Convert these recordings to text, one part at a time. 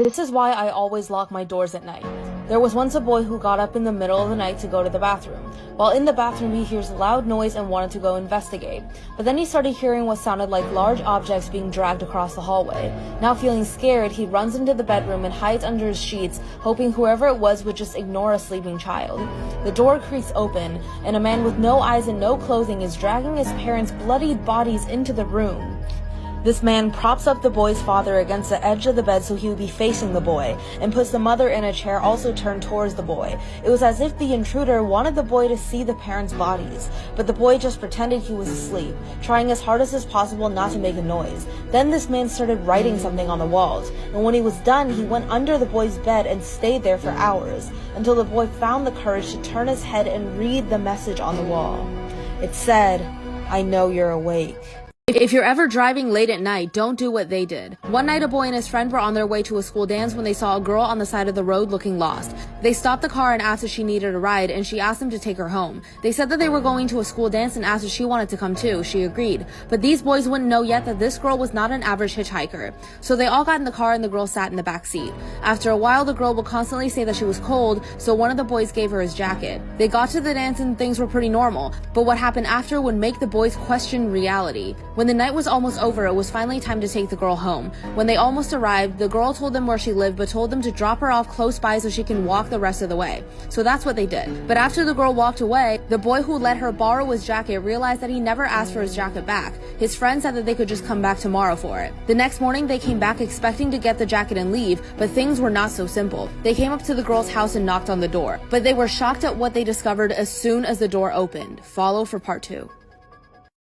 This is why I always lock my doors at night. There was once a boy who got up in the middle of the night to go to the bathroom. While in the bathroom, he hears loud noise and wanted to go investigate. But then he started hearing what sounded like large objects being dragged across the hallway. Now feeling scared, he runs into the bedroom and hides under his sheets, hoping whoever it was would just ignore a sleeping child. The door creaks open, and a man with no eyes and no clothing is dragging his parents' bloodied bodies into the room. This man props up the boy's father against the edge of the bed so he would be facing the boy, and puts the mother in a chair also turned towards the boy. It was as if the intruder wanted the boy to see the parents' bodies, but the boy just pretended he was asleep, trying as hard as possible not to make a noise. Then this man started writing something on the walls, and when he was done, he went under the boy's bed and stayed there for hours, until the boy found the courage to turn his head and read the message on the wall. It said, "I know you're awake." If you're ever driving late at night, don't do what they did. One night, a boy and his friend were on their way to a school dance when they saw a girl on the side of the road looking lost. They stopped the car and asked if she needed a ride, and she asked them to take her home. They said that they were going to a school dance and asked if she wanted to come too. She agreed. But these boys wouldn't know yet that this girl was not an average hitchhiker. So they all got in the car and the girl sat in the back seat. After a while, the girl would constantly say that she was cold, so one of the boys gave her his jacket. They got to the dance and things were pretty normal, but what happened after would make the boys question reality. When the night was almost over, it was finally time to take the girl home. When they almost arrived, the girl told them where she lived but told them to drop her off close by so she can walk the rest of the way. So that's what they did. But after the girl walked away, the boy who let her borrow his jacket realized that he never asked for his jacket back. His friend said that they could just come back tomorrow for it. The next morning, they came back expecting to get the jacket and leave, but things were not so simple. They came up to the girl's house and knocked on the door, but they were shocked at what they discovered as soon as the door opened. Follow for part 2.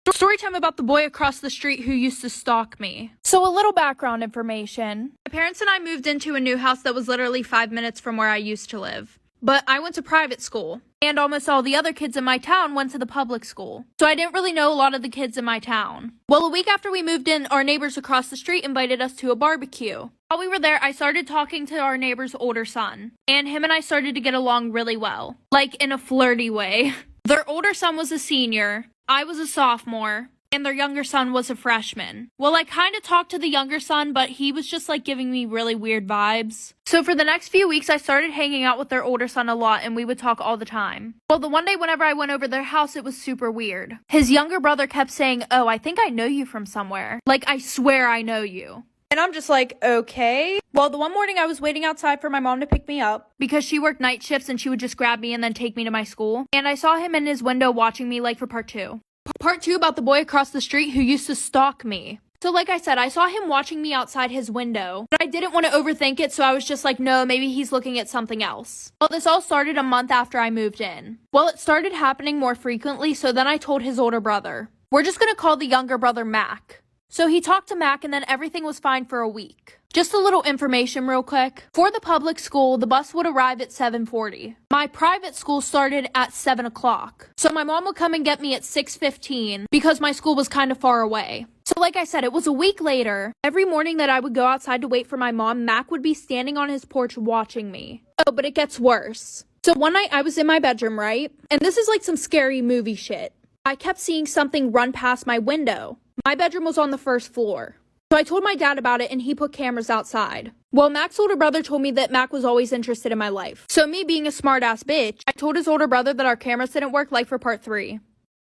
Storytime about the boy across the street who used to stalk me. So a little background information. My parents and I moved into a new house that was literally 5 minutes from where I used to live. But I went to private school, and almost all the other kids in my town went to the public school. So I didn't really know a lot of the kids in my town. Well, a week after we moved in, our neighbors across the street invited us to a barbecue. While we were there, I started talking to our neighbor's older son, and him and I started to get along really well. Like, in a flirty way. Their older son was a senior, I was a sophomore, and their younger son was a freshman. Well, I kind of talked to the younger son, but he was just like giving me really weird vibes. So for the next few weeks, I started hanging out with their older son a lot, and we would talk all the time. Well, the one day whenever I went over their house, it was super weird. His younger brother kept saying, "Oh, I think I know you from somewhere. Like, I swear I know you." And I'm just like, okay. Well, the one morning I was waiting outside for my mom to pick me up because she worked night shifts and she would just grab me and then take me to my school. And I saw him in his window watching me like for part 2. Part 2 about the boy across the street who used to stalk me. So like I said, I saw him watching me outside his window, but I didn't want to overthink it, so I was just like, no, maybe he's looking at something else. Well, this all started a month after I moved in. Well, it started happening more frequently, so then I told his older brother. We're just gonna call the younger brother Mac. So he talked to Mac and then everything was fine for a week. Just a little information real quick. For the public school, the bus would arrive at 7:40. My private school started at 7 o'clock. So my mom would come and get me at 6:15 because my school was kind of far away. So like I said, it was a week later. Every morning that I would go outside to wait for my mom, Mac would be standing on his porch watching me. Oh, but it gets worse. So one night I was in my bedroom, right? And this is like some scary movie shit. I kept seeing something run past my window. My bedroom was on the first floor. So I told my dad about it and he put cameras outside. Well, Mac's older brother told me that Mac was always interested in my life. So me being a smart-ass bitch, I told his older brother that our cameras didn't work, like for part 3.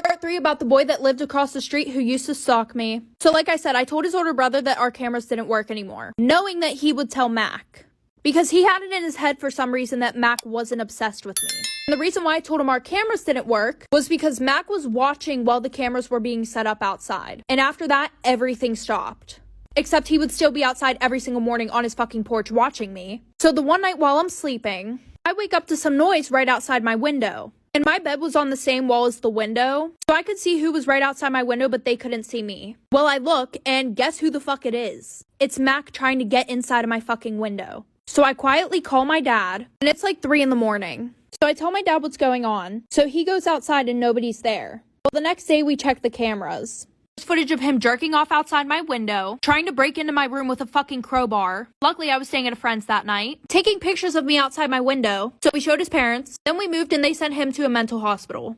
Part 3 about the boy that lived across the street who used to stalk me. So like I said, I told his older brother that our cameras didn't work anymore, knowing that he would tell Mac. Because he had it in his head for some reason that Mac wasn't obsessed with me. And the reason why I told him our cameras didn't work was because Mac was watching while the cameras were being set up outside. And after that, everything stopped. Except he would still be outside every single morning on his fucking porch watching me. So the one night while I'm sleeping, I wake up to some noise right outside my window. And my bed was on the same wall as the window, so I could see who was right outside my window, but they couldn't see me. Well, I look, and guess who the fuck it is? It's Mac trying to get inside of my fucking window. So I quietly call my dad, and it's like 3 in the morning. So I tell my dad what's going on. So he goes outside and nobody's there. Well, the next day we check the cameras. There's footage of him jerking off outside my window, trying to break into my room with a fucking crowbar. Luckily, I was staying at a friend's that night. Taking pictures of me outside my window. So we showed his parents. Then we moved and they sent him to a mental hospital.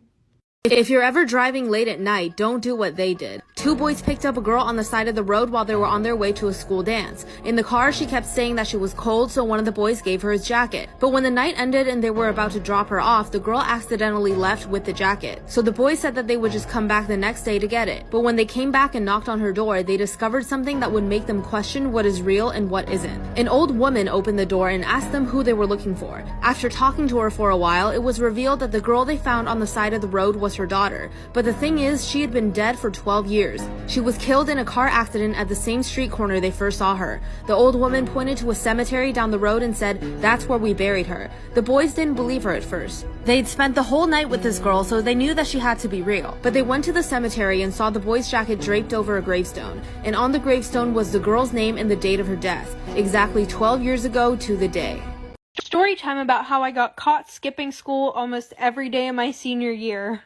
If you're ever driving late at night, don't do what they did. Two boys picked up a girl on the side of the road while they were on their way to a school dance. In the car, she kept saying that she was cold, so one of the boys gave her his jacket. But when the night ended and they were about to drop her off, the girl accidentally left with the jacket. So the boys said that they would just come back the next day to get it. But when they came back and knocked on her door, they discovered something that would make them question what is real and what isn't. An old woman opened the door and asked them who they were looking for. After talking to her for a while, it was revealed that the girl they found on the side of the road was her daughter. But the thing is, she had been dead for 12 years. She was killed in a car accident at the same street corner they first saw her. The old woman pointed to a cemetery down the road and said, "That's where we buried her." The boys didn't believe her at first. They'd spent the whole night with this girl, so they knew that she had to be real. But they went to the cemetery and saw the boy's jacket draped over a gravestone. And on the gravestone was the girl's name and the date of her death, exactly 12 years ago to the day. Story time about how I got caught skipping school almost every day of my senior year.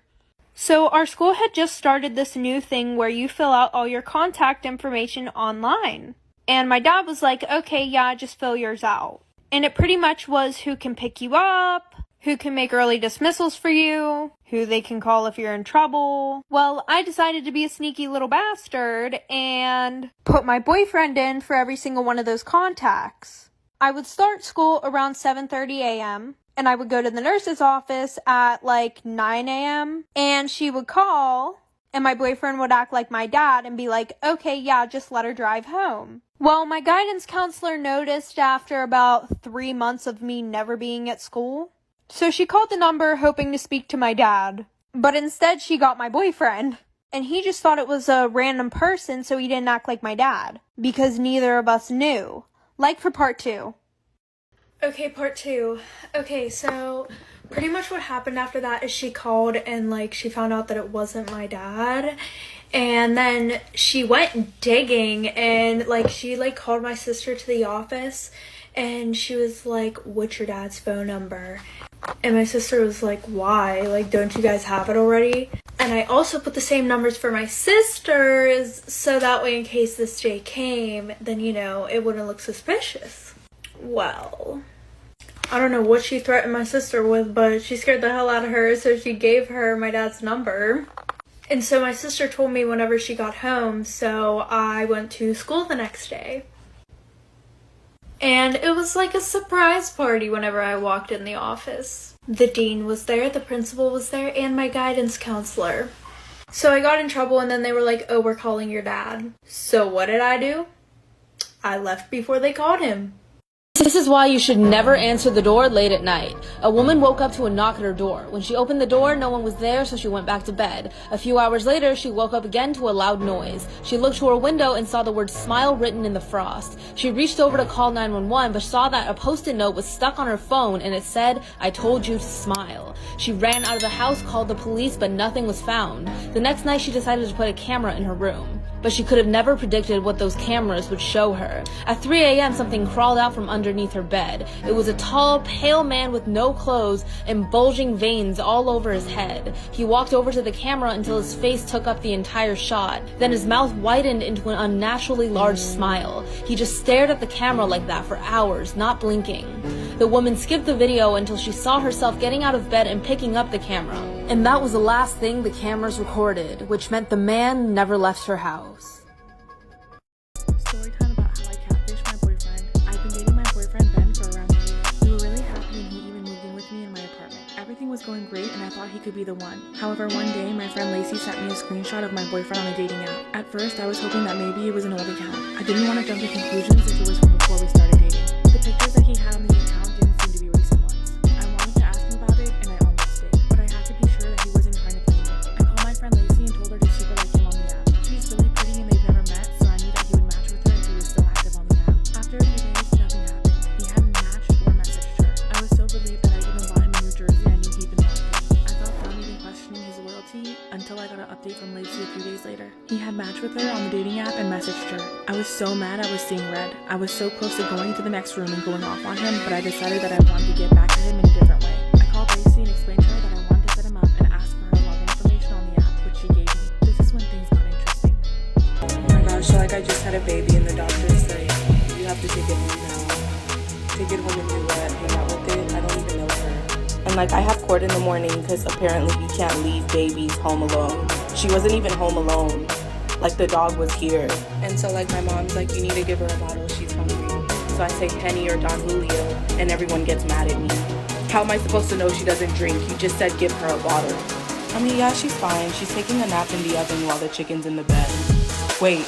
So our school had just started this new thing where you fill out all your contact information online. And my dad was like, okay, yeah, just fill yours out. And it pretty much was who can pick you up, who can make early dismissals for you, who they can call if you're in trouble. Well, I decided to be a sneaky little bastard and put my boyfriend in for every single one of those contacts. I would start school around 7:30 a.m. and I would go to the nurse's office at like 9 a.m. and she would call and my boyfriend would act like my dad and be like, okay, yeah, just let her drive home. Well, my guidance counselor noticed after about 3 months of me never being at school. So she called the number hoping to speak to my dad, but instead she got my boyfriend. And he just thought it was a random person, so he didn't act like my dad, because neither of us knew. Like for part 2. Okay, part 2. Okay, so pretty much what happened after that is she called and she found out that it wasn't my dad. And then she went digging and she called my sister to the office and she was like, "What's your dad's phone number?" And my sister was like, "Why? Don't you guys have it already?" And I also put the same numbers for my sisters so that way in case this day came, then, it wouldn't look suspicious. Well, I don't know what she threatened my sister with, but she scared the hell out of her, so she gave her my dad's number. And so my sister told me whenever she got home, so I went to school the next day. And it was like a surprise party whenever I walked in the office. The dean was there, the principal was there, and my guidance counselor. So I got in trouble and then they were like, "Oh, we're calling your dad." So what did I do? I left before they called him. This is why you should never answer the door late at night. A woman woke up to a knock at her door. When she opened the door, no one was there, so she went back to bed. A few hours later, she woke up again to a loud noise. She looked to her window and saw the word "smile" written in the frost. She reached over to call 911, but saw that a post-it note was stuck on her phone and it said, "I told you to smile." She ran out of the house, called the police, but nothing was found. The next night, she decided to put a camera in her room. But she could have never predicted what those cameras would show her. At 3 a.m., something crawled out from underneath her bed. It was a tall, pale man with no clothes and bulging veins all over his head. He walked over to the camera until his face took up the entire shot. Then his mouth widened into an unnaturally large smile. He just stared at the camera like that for hours, not blinking. The woman skipped the video until she saw herself getting out of bed and picking up the camera. And that was the last thing the cameras recorded, which meant the man never left her house. Story time about how I catfished my boyfriend. I've been dating my boyfriend Ben for around a year. We were really happy and he even moved in with me in my apartment. Everything was going great and I thought he could be the one. However, one day my friend Lacey sent me a screenshot of my boyfriend on a dating app. At first, I was hoping that maybe it was an old account. I didn't want to jump to conclusions if it was from before we started dating. The pictures that he had on the account didn't seem to be recent ones. I wanted to ask him about it and I almost did, but I had to be sure that he wasn't trying to play me. I called my friend Lacey and told her to super like him on the app. She's really pretty and they've never met, so I knew that he would match with her if he was still active on the app. After a few days, nothing happened. He hadn't matched or messaged her. I was so relieved that I even bought him in New Jersey. I knew he'd been marketing. I felt dumb even questioning his loyalty until I got an update from Lacey a few days later. He had matched with her on the dating app and messaged her. I was so mad I was seeing red. I was so close to going to the next room and going off on him, but I decided that I wanted to get back to him in a different way. I called Lacey and explained to her that I wanted to set him up and ask for her login information on the app, which she gave me. This is when things got interesting. Oh my gosh, so I just had a baby and the doctor's like, you have to take it home now. Take it home and do what? Hang out with it? I don't even know her. I'm like, I have court in the morning because apparently you can't leave babies home alone. She wasn't even home alone. Like, the dog was here. And so, like, my mom's like, you need to give her a bottle. She's hungry. So I say Penny or Don Julio, and everyone gets mad at me. How am I supposed to know she doesn't drink? You just said give her a bottle. I mean, yeah, she's fine. She's taking a nap in the oven while the chicken's in the bed. Wait.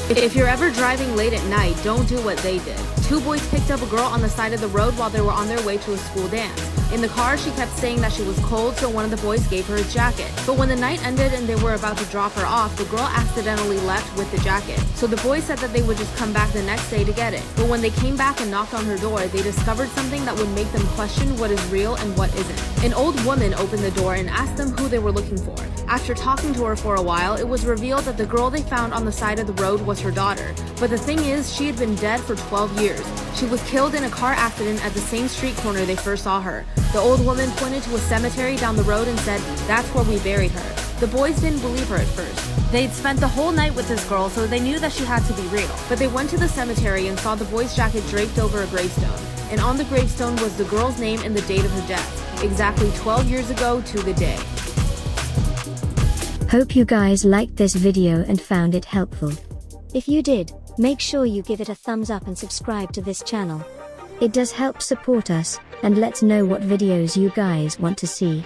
If you're ever driving late at night, don't do what they did. Two boys picked up a girl on the side of the road while they were on their way to a school dance. In the car, she kept saying that she was cold, so one of the boys gave her his jacket. But when the night ended and they were about to drop her off, the girl accidentally left with the jacket. So the boys said that they would just come back the next day to get it. But when they came back and knocked on her door, they discovered something that would make them question what is real and what isn't. An old woman opened the door and asked them who they were looking for. After talking to her for a while, it was revealed that the girl they found on the side of the road was her daughter. But the thing is, she had been dead for 12 years. She was killed in a car accident at the same street corner they first saw her. The old woman pointed to a cemetery down the road and said, "That's where we buried her." The boys didn't believe her at first. They'd spent the whole night with this girl, so they knew that she had to be real. But they went to the cemetery and saw the boy's jacket draped over a gravestone. And on the gravestone was the girl's name and the date of her death, exactly 12 years ago to the day. Hope you guys liked this video and found it helpful. If you did, make sure you give it a thumbs up and subscribe to this channel. It does help support us, and let's know what videos you guys want to see.